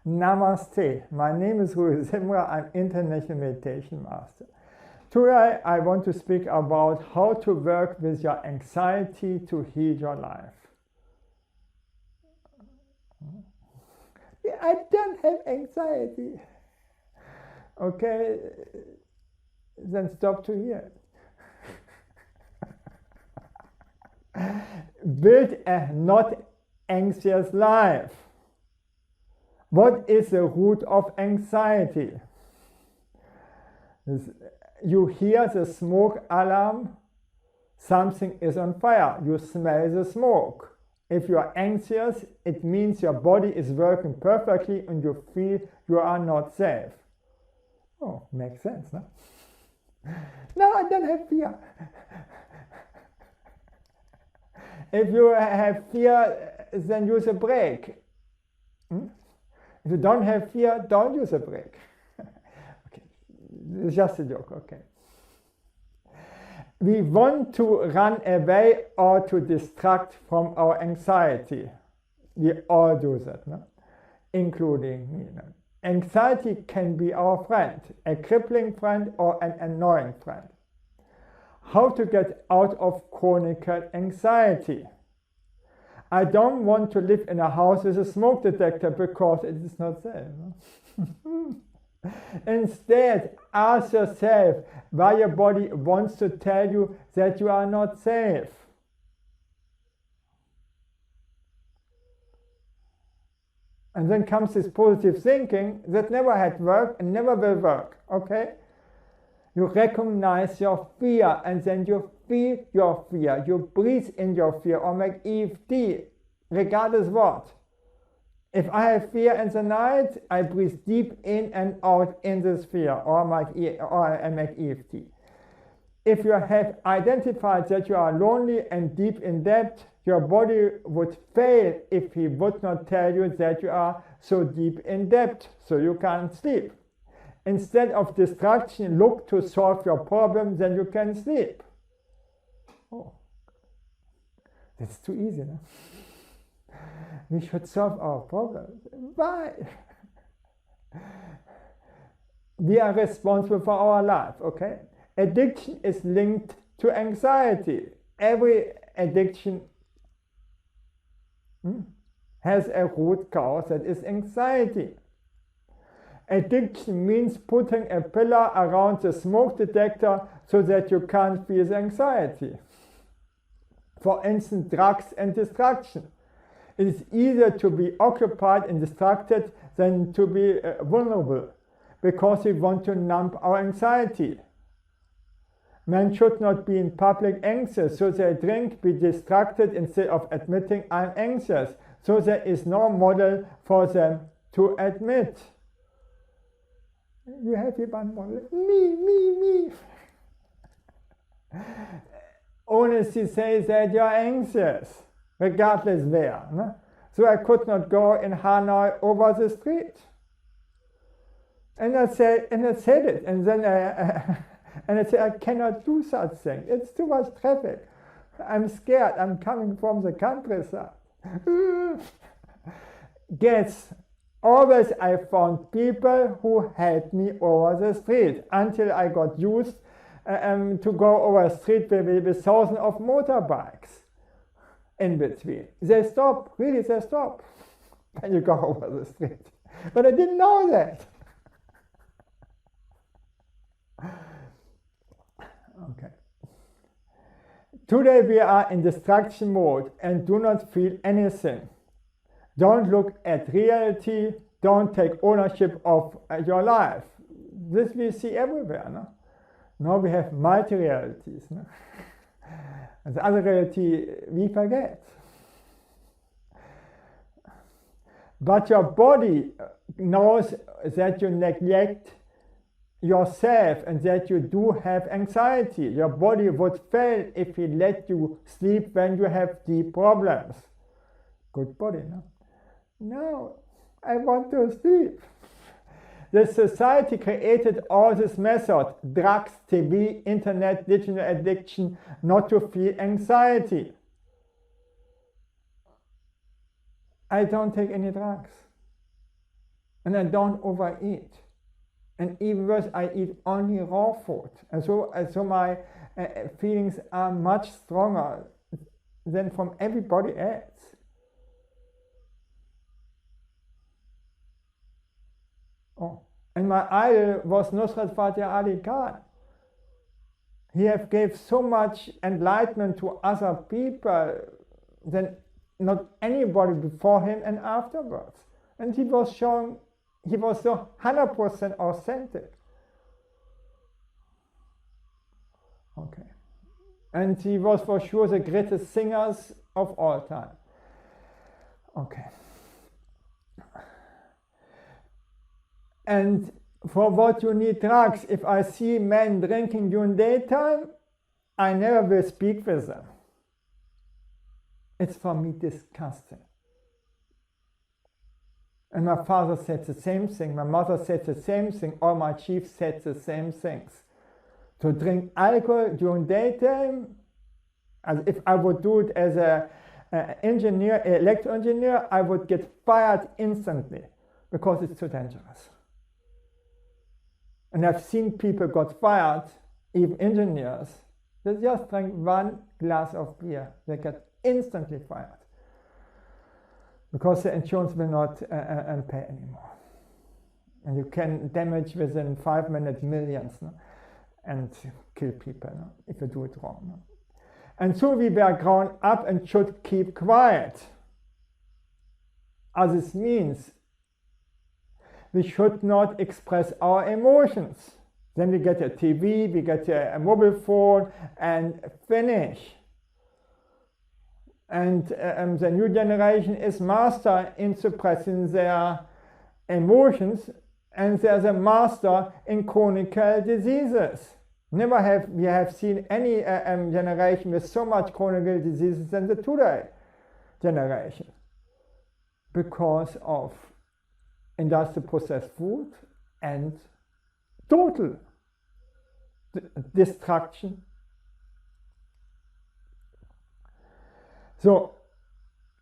Namaste. My name is Rui Simra. I'm International Meditation Master. Today I want to speak about how to work with your anxiety to heal your life. I don't have anxiety. Okay, then stop to hear it. Build a not anxious life. What is the root of anxiety? You hear the smoke alarm, something is on fire, you smell the smoke. If you are anxious, it means your body is working perfectly and you feel you are not safe. Oh, makes sense, no? No, I don't have fear. If you have fear, then use a brake. If you don't have fear, don't use a brake. Okay, it's just a joke, okay. We want to run away or to distract from our anxiety. We all do that, no? Including me. No? Anxiety can be our friend, a crippling friend or an annoying friend. How to get out of chronicle anxiety? I don't want to live in a house with a smoke detector because it is not safe. No? Instead, ask yourself why your body wants to tell you that you are not safe. And then comes this positive thinking that never had worked and never will work. Okay? You recognize your fear and then you feel your fear. You breathe in your fear or make EFT, regardless what. If I have fear in the night, I breathe deep in and out in this fear or I make EFT. If you have identified that you are lonely and deep in debt, your body would fail if he would not tell you that you are so deep in debt, so you can't sleep. Instead of distraction, look to solve your problem, then you can sleep. Oh, that's too easy, no? We should solve our problems. Why? We are responsible for our life, okay? Addiction is linked to anxiety. Every addiction has a root cause that is anxiety. Addiction means putting a pillar around the smoke detector so that you can't feel the anxiety. For instance, drugs and distraction. It is easier to be occupied and distracted than to be vulnerable, because we want to numb our anxiety. Men should not be in public anxious, so they drink, be distracted instead of admitting I'm anxious. So there is no model for them to admit. You have here one model. Me. Honesty says that you're anxious, regardless where. No? So I could not go in Hanoi over the street. And I said it. And then I said, I cannot do such thing. It's too much traffic. I'm scared. I'm coming from the countryside. Guess. Always I found people who helped me over the street until I got used to go over a street with thousands of motorbikes in between. They stop, really they stop when you go over the street. But I didn't know that. Okay. Today we are in distraction mode and do not feel anything. Don't look at reality, don't take ownership of your life. This we see everywhere, no? Now we have multi-realities, no? And the other reality we forget. But your body knows that you neglect yourself and that you do have anxiety. Your body would fail if it let you sleep when you have deep problems. Good body, no? No, I want to sleep. The society created all this method, drugs, TV, internet, digital addiction, not to feel anxiety. I don't take any drugs. and I don't overeat. And even worse, I eat only raw food. And so my feelings are much stronger than from everybody else. Oh. And my idol was Nusrat Fateh Ali Khan. He have gave so much enlightenment to other people than not anybody before him and afterwards. And he was showing, he was so 100% authentic. Okay. And he was for sure the greatest singers of all time. Okay. And for what you need drugs, if I see men drinking during daytime, I never will speak with them. It's for me disgusting. And my father said the same thing, my mother said the same thing, all my chiefs said the same things. To drink alcohol during daytime, as if I would do it as an engineer, electrical engineer, I would get fired instantly because it's too dangerous. And I've seen people got fired, even engineers, they just drank one glass of beer. They get instantly fired because the insurance will not pay anymore. And you can damage within 5 minutes millions, no? And kill people, no? If you do it wrong. No? And so we were grown up and should keep quiet. As this means we should not express our emotions. Then we get a TV, we get a mobile phone, and finish. And the new generation is master in suppressing their emotions, and there's a master in chronicle diseases. Never have we have seen any generation with so much chronicle diseases than the today generation, because of industrial processed food and total destruction. So,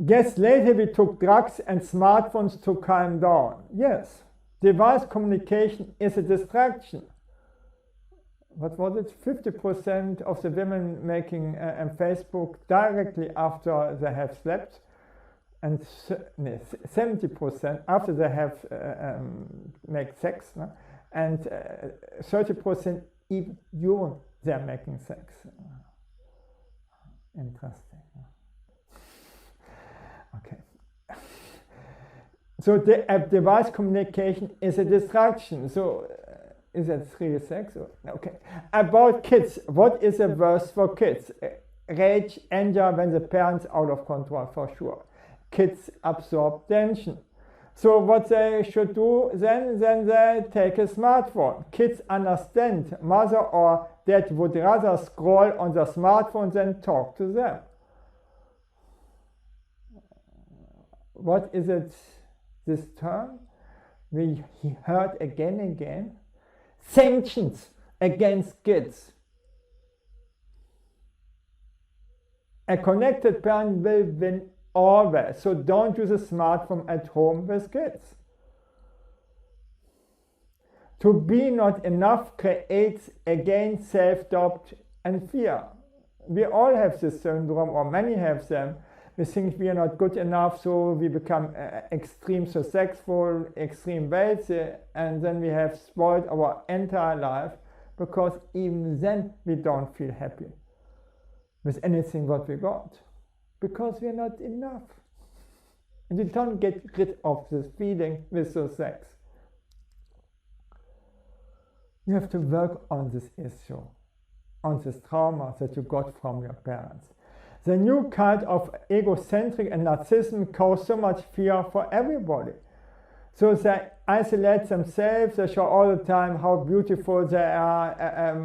guess later we took drugs and smartphones to calm down. Yes, device communication is a distraction. What was it? 50% of the women making Facebook directly after they have slept, and 70% after they have make sex, no? And 30% even during they're making sex. Interesting. Okay. So the device communication is a distraction. So is that really sex? Okay. About kids, what is the worst for kids? Rage, anger when the parents out of control, for sure. Kids absorb tension. So what they should do then they take a smartphone. Kids understand mother or dad would rather scroll on the smartphone than talk to them. What is it, this term we heard again and again? Sanctions against kids. A connected parent will win always, so don't use a smartphone at home with kids. To be not enough creates again self-doubt and fear. We all have this syndrome, or many have them. We think we are not good enough, so we become extreme successful, extreme wealthy, and then we have spoiled our entire life, because even then we don't feel happy with anything what we got, because we are not enough. And you don't get rid of this feeling with the sex. You have to work on this issue, on this trauma that you got from your parents. The new kind of egocentric and narcissism cause so much fear for everybody. So they isolate themselves, they show all the time how beautiful they are,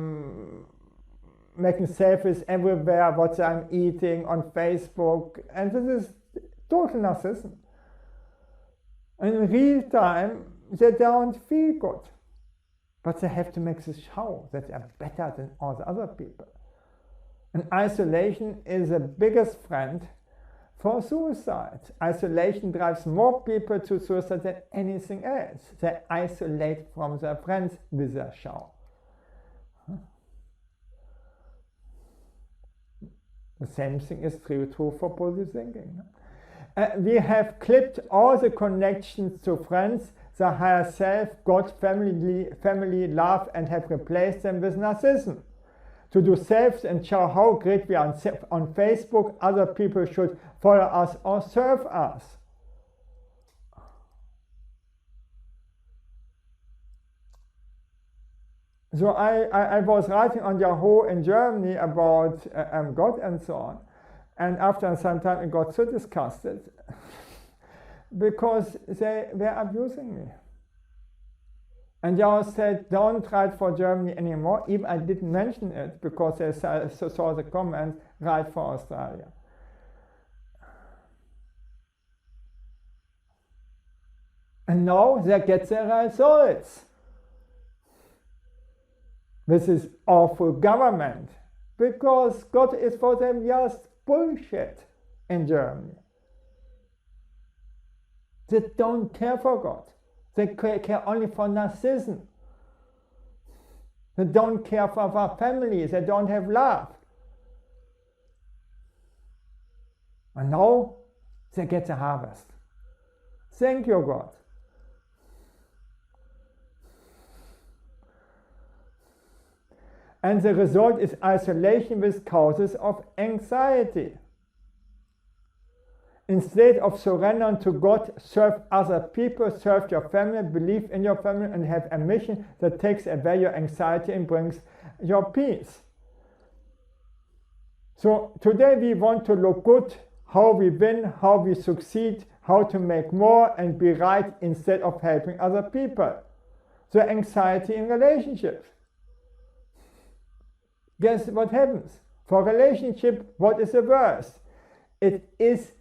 making selfies everywhere, what I'm eating on Facebook, and this is total narcissism. And in real time, they don't feel good. But they have to make this show that they are better than all the other people. And isolation is the biggest friend for suicide. Isolation drives more people to suicide than anything else. They isolate from their friends with their show. The same thing is true for positive thinking. We have clipped all the connections to friends, the higher self, God, family, love, and have replaced them with narcissism. To do self and show how great we are on Facebook, other people should follow us or serve us. So I was writing on Yahoo in Germany about God and so on. And after some time I got so disgusted because they were abusing me. And Yahoo said, don't write for Germany anymore. Even I didn't mention it because they saw the comments, write for Australia. And now they get their results with this awful government, because God is for them just bullshit in Germany. They don't care for God. They care only for narcissism. They don't care for our families. They don't have love. And now they get the harvest. Thank you, God. And the result is isolation with causes of anxiety. Instead of surrendering to God, serve other people, serve your family, believe in your family, and have a mission that takes away your anxiety and brings your peace. So today we want to look good, how we win, how we succeed, how to make more and be right instead of helping other people. So anxiety in relationships. Guess what happens? For relationship, what is the worst? It is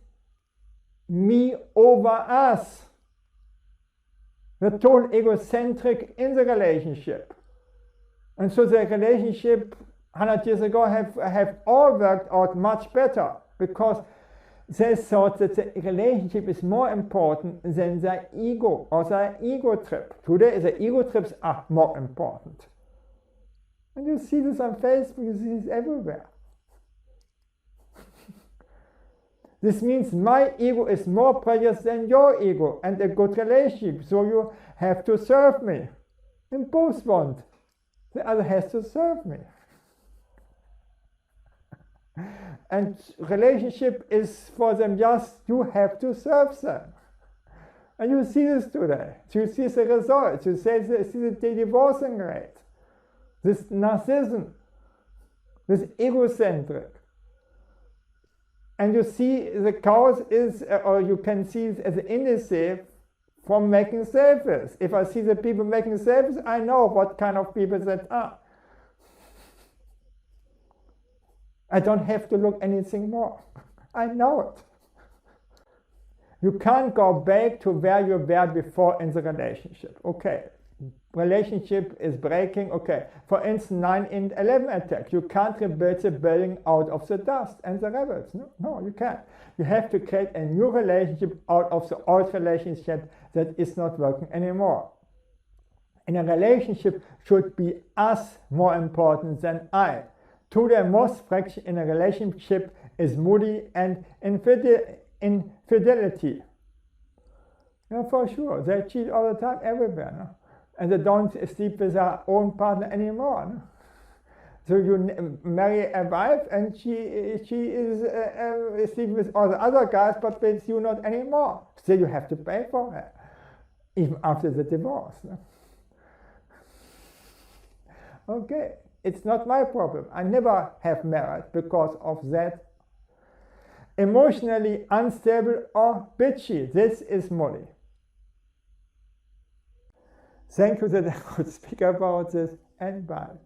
me over us. We're totally egocentric in the relationship. And so the relationship 100 years ago have all worked out much better, because they thought that the relationship is more important than their ego or their ego trip. Today the ego trips are more important. And you see this on Facebook, you see this everywhere. This means my ego is more precious than your ego and a good relationship, so you have to serve me. And both want. The other has to serve me. And relationship is for them just, you have to serve them. And you see this today. You see the results. You see the divorcing rate. This narcissism. This egocentric. And you see the cause is, or you can see it as an indice from making selfies. If I see the people making selfies, I know what kind of people that are. I don't have to look anything more. I know it. You can't go back to where you were before in the relationship. Okay, relationship is breaking. Okay, for instance, 9/11 attack. You can't rebuild the building out of the dust and the rebels. No, you can't. You have to create a new relationship out of the old relationship that is not working anymore. In a relationship should be us more important than I. Today, most friction in a relationship is moody and infidelity. For sure, they cheat all the time everywhere. No? And they don't sleep with their own partner anymore. No? So you marry a wife and she is sleeping with all the other guys, but with you not anymore. So you have to pay for her, even after the divorce. No? Okay, it's not my problem. I never have married because of that. Emotionally unstable or bitchy. This is Molly. Thank you that I could speak about this, and bye.